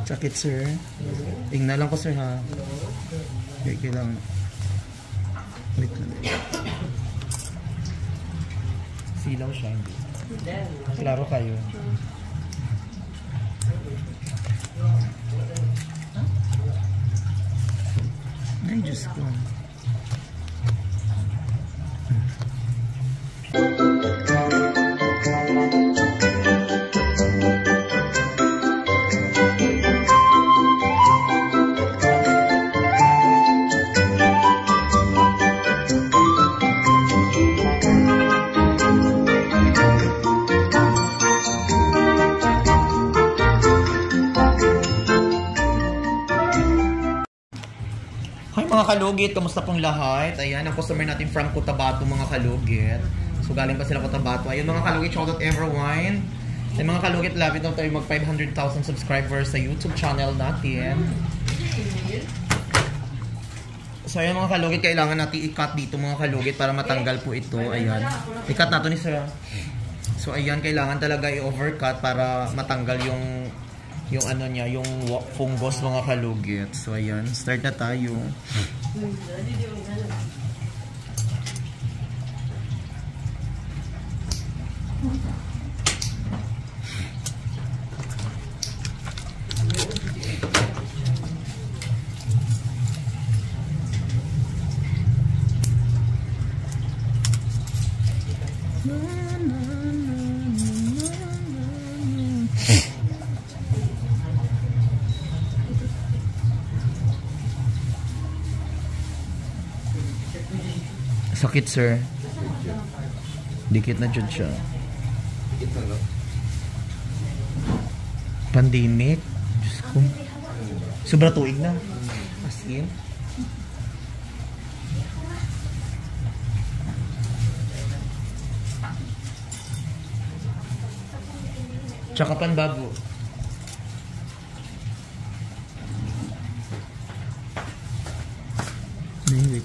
Sakit, sir. Tingnan lang ko, sir, ha. Okay lang. Wait lang. Silaw siya, hindi. Klaro kayo. Ay, Diyos ko. Mga kalugit, kamusta pong lahat? Ayan, ang customer natin from Cotabato, mga kalugit. So, galing pa sila Cotabato. Ayun, mga kalugit, shout out everyone. Sa mga kalugit, lapit na tayo mag 500,000 subscribers sa YouTube channel natin. So, ayan, mga kalugit, kailangan natin i-cut dito, mga kalugit, para matanggal po ito. Ayan. I-cut nato ni sir. So, ayan, kailangan talaga i-overcut para matanggal yung ano niya, yung fungus, mga kalugit. So, ayan. Start na tayo. Sakit, sir. Dikit na dyan siya. Pandemic. Diyos ko. Sobra tuig na. As in. Tsaka panbabo. Wait.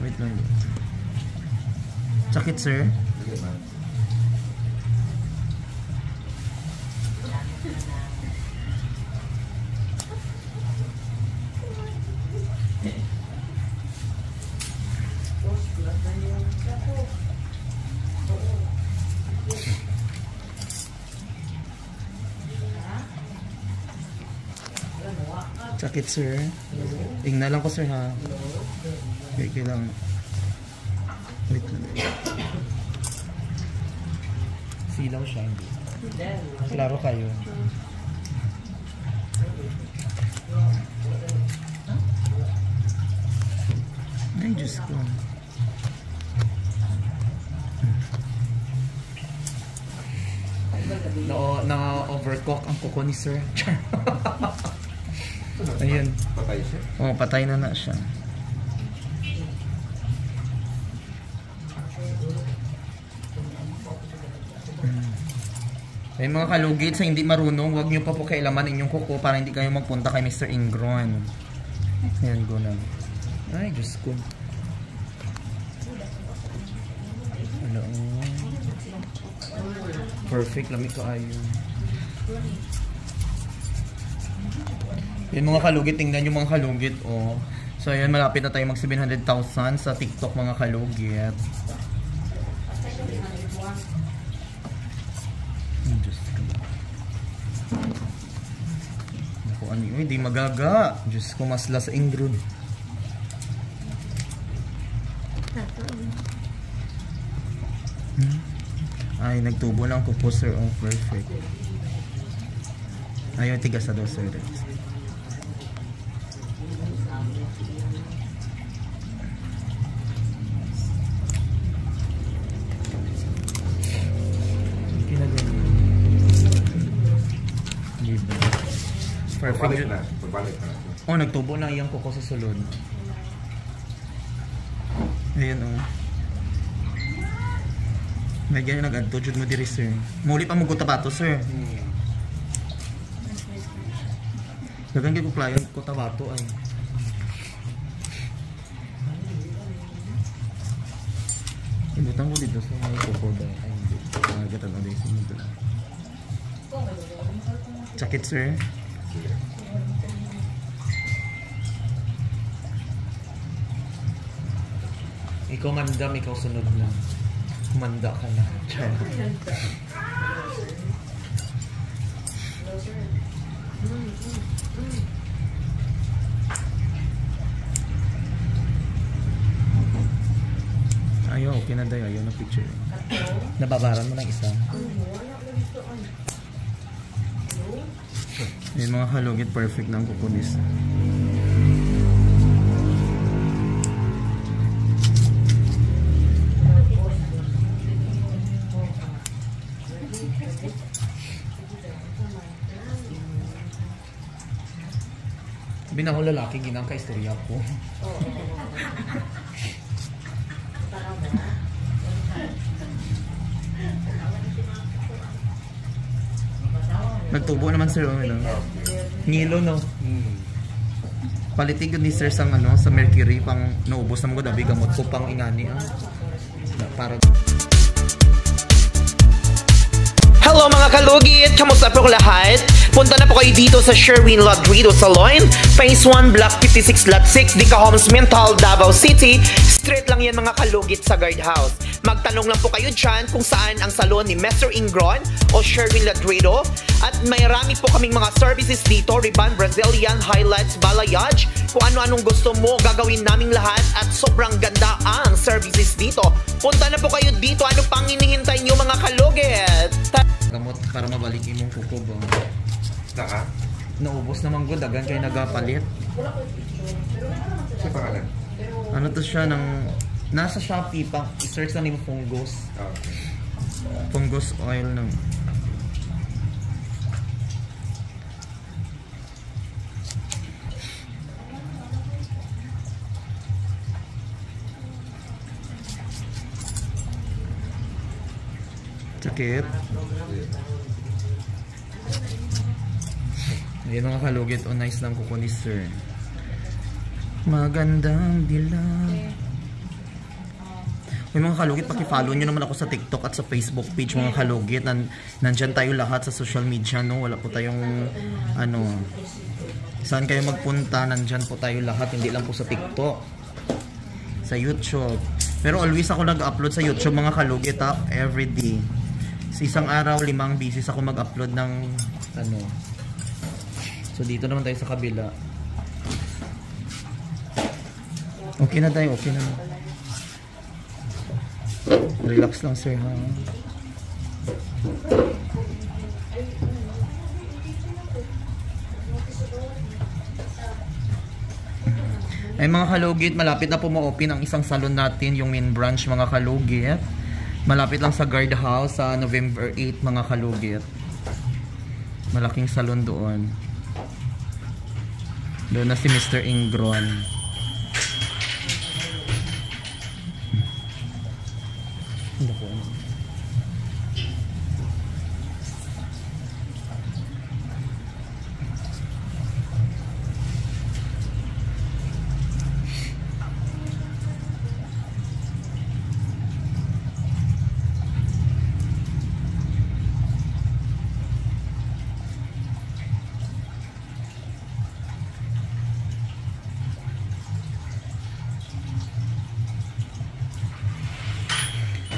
Wait lang. Sakit, sir. Sakit, sir. Tingnan lang ko, sir, ha. Okay lang. Wait lang. Silaw siya, hindi. Klaro kayo. Ay, Diyos ko. Na-overcook ang kuko ni sir. Ayun. Patay siya? Oo, patay na siya. Ay, mga kalugit, sa hindi marunong, huwag nyo pa po kailaman inyong kuko para hindi kayo magpunta kay Mr. Ingron. Ayan, go na. Ay, Diyos ko. Ano? Perfect, lamig ka ayo. Yan, mga kalugit, tingnan yung mga kalugit, oh. So, ayan, malapit na tayo mag 700,000 sa TikTok, mga kalugit. Naku, ano yun, hindi magaga. Diyos ko, masla sa Ingron. Ay, nagtubo lang ko po, sir. Oh, perfect. Ayaw, tigas na daw, sir. Perfect. Pagbalik na. Oh, nagtubo na iyang kuko sa sulod. Ayan, oh. May ganyan nag-adto jud mo diri, sir. Muli pa mo Cotabato, sir. Dagan gyud ko client Cotabato ay. Ibutang ko dito sa mga kuko dahil ay hindi. Nagatan na din sa mundo. Sakit, sir. Ikaw mandam, ikaw sunod na. Manda ka na. Ayaw, okay na dayo. Ayaw na picture. Nababaran mo ng isa. Yung mga halugit, perfect na ang kukunis. Sabi na ako lalaki, ginang ka-istorya ko. Nagtubo naman sir, ano? Ngilo, no? Palitig ni sir sa, ano, sa mercury, pang naubos naman ko, dabi gamot ko pang ingani, para... Hello mga kalugit! Kamusta po lahat? Punta na po kayo dito sa Sherwin Ladrido Salon, Phase 1, Block 56, Lot 6, Dica Homes, Mental, Davao City. Straight lang yan mga kalugit sa guardhouse. Magtanong lang po kayo dyan kung saan ang salon ni Mr. Ingron o Sherwin Ladrido. At marami po kaming mga services dito, Ribbon, Brazilian, Highlights, Balayage. Kung ano-anong gusto mo, gagawin naming lahat at sobrang ganda ang services dito. Punta na po kayo dito. Ano pang hinihintay nyo mga kalugit? Gamot para mabalik imong kuko ba? Naka? Naubos naman ko, dagan kayo nagapalit. Sa pangalan? Ano to siya ng... Nasa Shopee pa. I-search lang yung fungus. Okay. Fungus oil ng... Sakit. Ayan mga kalugit. Oh, nice lang kukunis sir. Magandang dilag. May mga kalugit, paki-follow nyo naman ako sa TikTok at sa Facebook page mga kalugit. Nandyan tayo lahat sa social media, no? Wala po tayong, ano, saan kayo magpunta, nandyan po tayo lahat, hindi lang po sa TikTok, sa YouTube. Pero always ako nag-upload sa YouTube mga kalugit, ha? Everyday. Sa isang araw, 5 beses ako mag-upload ng, ano. So dito naman tayo sa kabila. Okay na tayo, okay na. Relax lang sir ha. Ay mga kalugit, malapit na po ma-open ang isang salon natin, yung main branch mga kalugit. Malapit lang sa guardhouse sa November 8 mga kalugit. Malaking salon doon. Doon na si Mr. Ingron.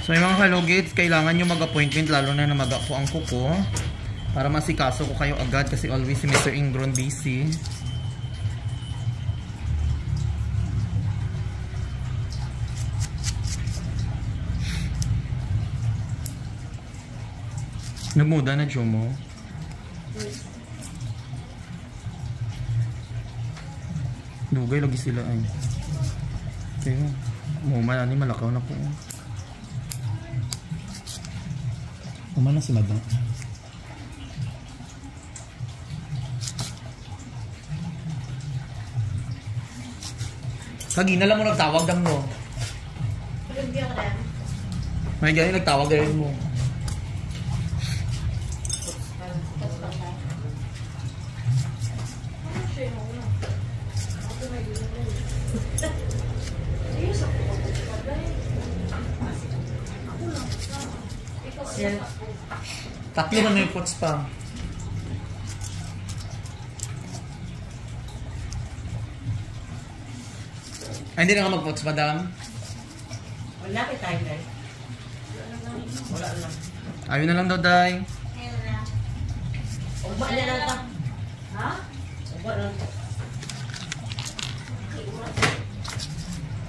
So yung mga kalugits, kailangan nyo mag-appointment lalo na mag-ako ang kuko para masikaso ko kayo agad kasi always si Mr. Ingron busy. Nagmuda na Jomo. Dugay lagi sila ay. Kaya muma ni malakaw na po. Umana si Madam. Kagina lang mo nagtawag dang mo. May gani nagtawag din mo. Tatlo na yung pots pa. Ay, hindi na ka mag-pots, madam? Malapit tayo, guys. Wala lang. Ayun na lang daw, Day. Umba na lang ta. Ha? Umba lang ta.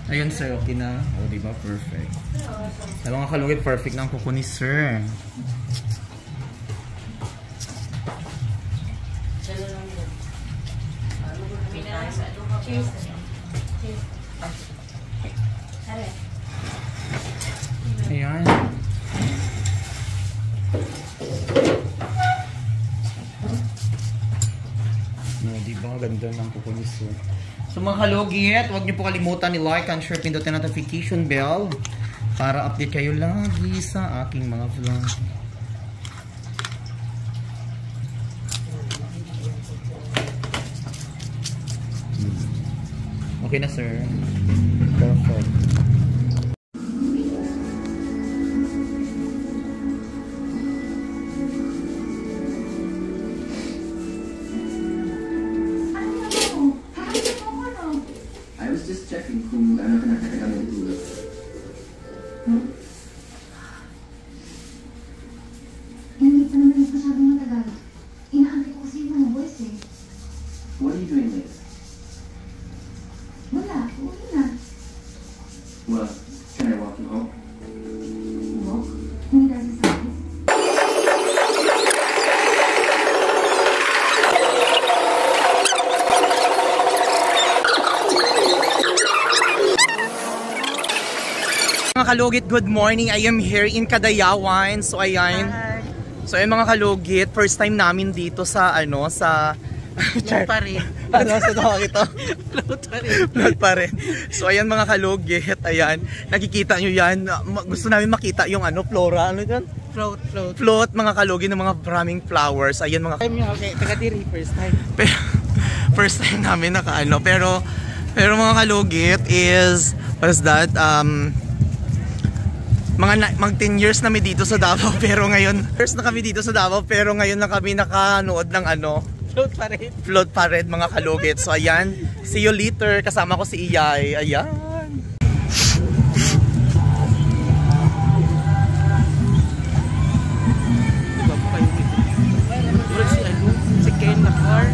Ayun, sir. Okay na. O, diba? Perfect. Alam nga kalugit, perfect na ang kuko ni sir. Cheers. Ayan. No, diba? Ganda ng kuko ni sir. So mga kalugit, huwag niyo po kalimutan ni-like and share, pindutin ang notification bell para update kayo lagi sa aking mga vlog. Okay na, sir. Perfect. I was just checking kung ano ka nakakita ng tulog. Hindi pa naman ito masyadong matagal. Inaantay ko kasi yung mga boys eh. What are you doing late? Wala, uwi na. Well, can I walk you home? Walk? Hindi dahil sa akin. Mga kalugit, good morning. I am here in Cadayawan. So ayan. So ayun mga kalugit, first time namin dito sa sa Float pa rin. ano sa tawag ito? Float pa rin. Float pa rin. So ayan mga kalugit, ayan. Nakikita nyo yan. Gusto namin makita yung flora. Ano yan? Float. Float mga kalugit ng mga maraming flowers. Ayan mga Okay, taga-diri, first time. first time namin pero mga kalugit is what is that? Mag 10 years na kami dito sa Davao pero ngayon lang kami nakanood ng Float pa rin. Float pa rin mga kalugit. So ayan, see you later. Kasama ko si Iyay. Ayan. Si Ken na car.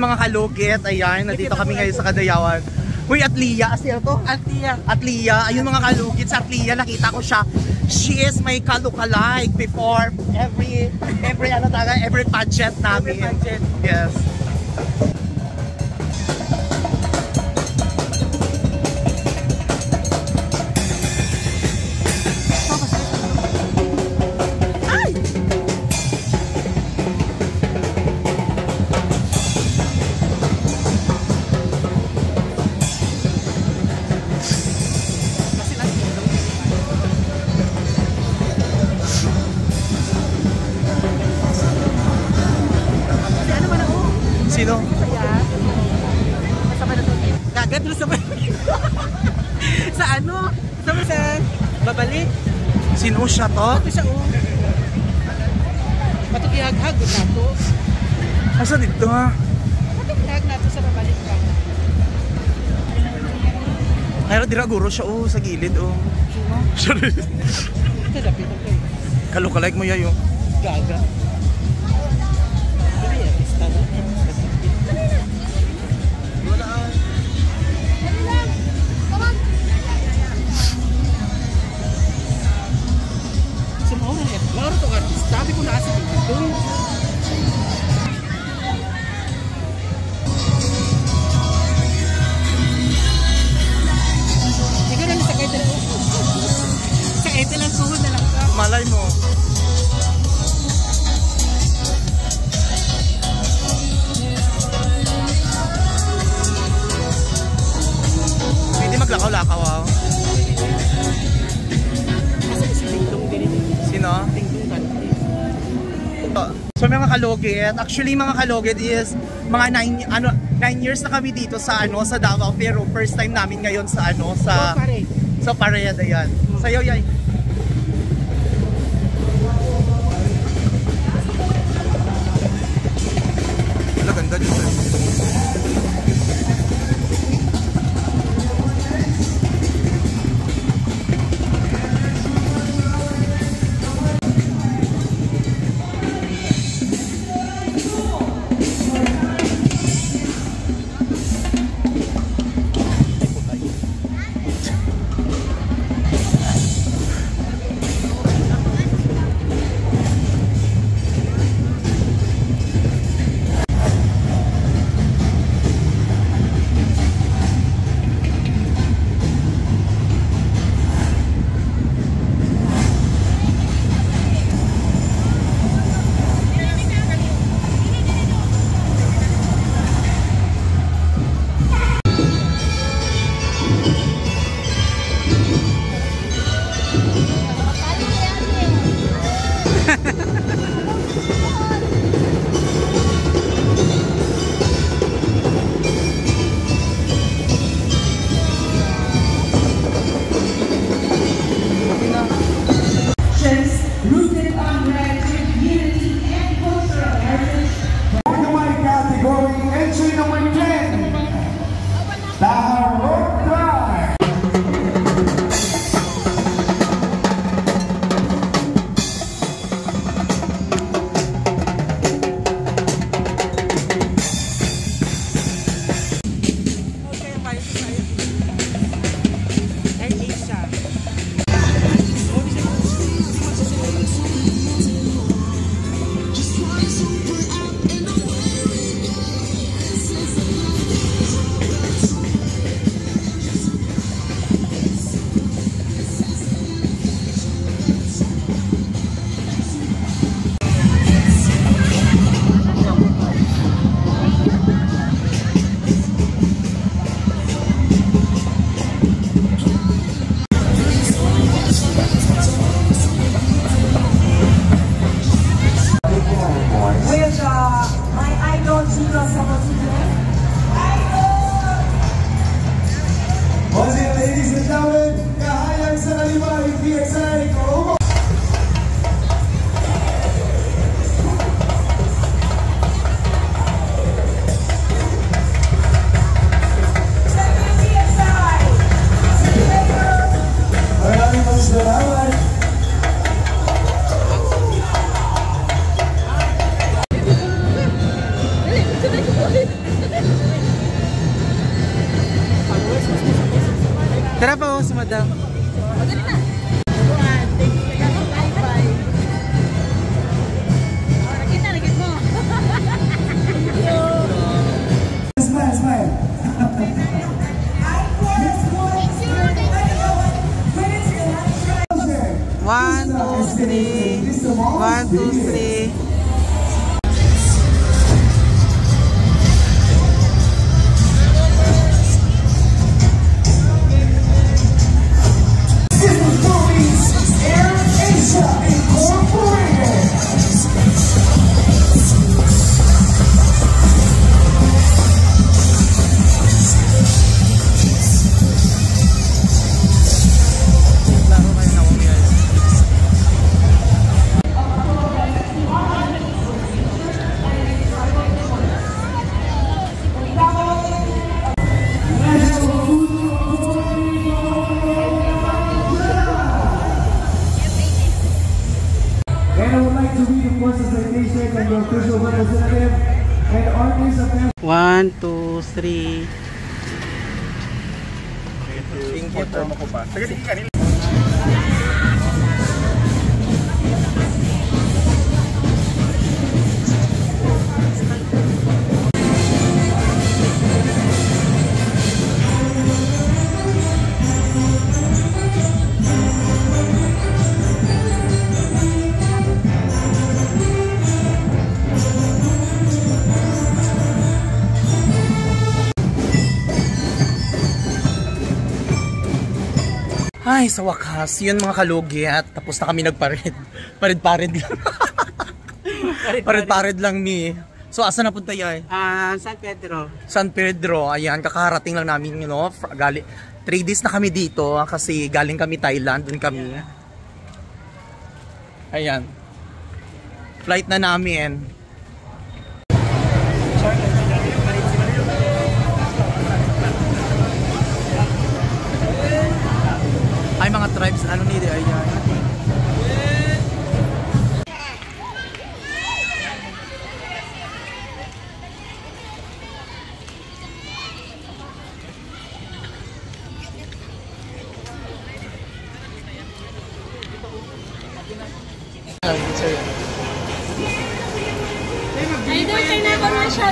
Mga kalugit, ayan, nandito kami ngayon sa Cadayawan. Uy, Atlia, asya to? Atlia, ayun mga kalugit, sa Atlia nakita ko siya. She is my kalukalike before every pageant namin. Yes. Sino? Kagat mo sa sa sa babalik. Sino siya to? Ito siya Patugihag-hag na to. Asa dito ha? Patugihag na to sa babalik ka. Kaya dira guro siya sa gilid Sorry. Ito dapit ako. Kalukalike mo yayo. Gaga. Dali artista na. Laura to artista, di ko nasa dito. Malay mo. Hindi maglakaw-lakaw ah. Sino? So mga kalugit, actually mga kalugit is mga 9 years na kami dito sa sa Davao, pero first time namin ngayon sa sa Parade, ayan. Sayo yay. Ganda dito. Rooted on gratitude, unity, and cultural heritage. Dynamite category, entry number 10. Tahawog Drive. Ladies and gentlemen, kahayang sa kaliwa yung PXI Koomo. Maraming salamat. Tara pa si madam. Smile, smile. One, two, three. 1, 2, 3. And I would like to read the forces citation and your official representative and armies of national. 1, 2, 3. Inform ako pa. Sige, kanina. Ay, sa wakas, yun mga kalugit. Tapos na kami nagpared. Pared-pared lang. Pared-pared lang ni. So, asa na punta yan? San Pedro. San Pedro. Ayan, kakarating lang namin, 3 days na kami dito kasi galing kami Thailand. Doon kami. Ayan. Flight na namin. Ay, mga tribes, ano nila, ayan. Idol, kaya na ba siya?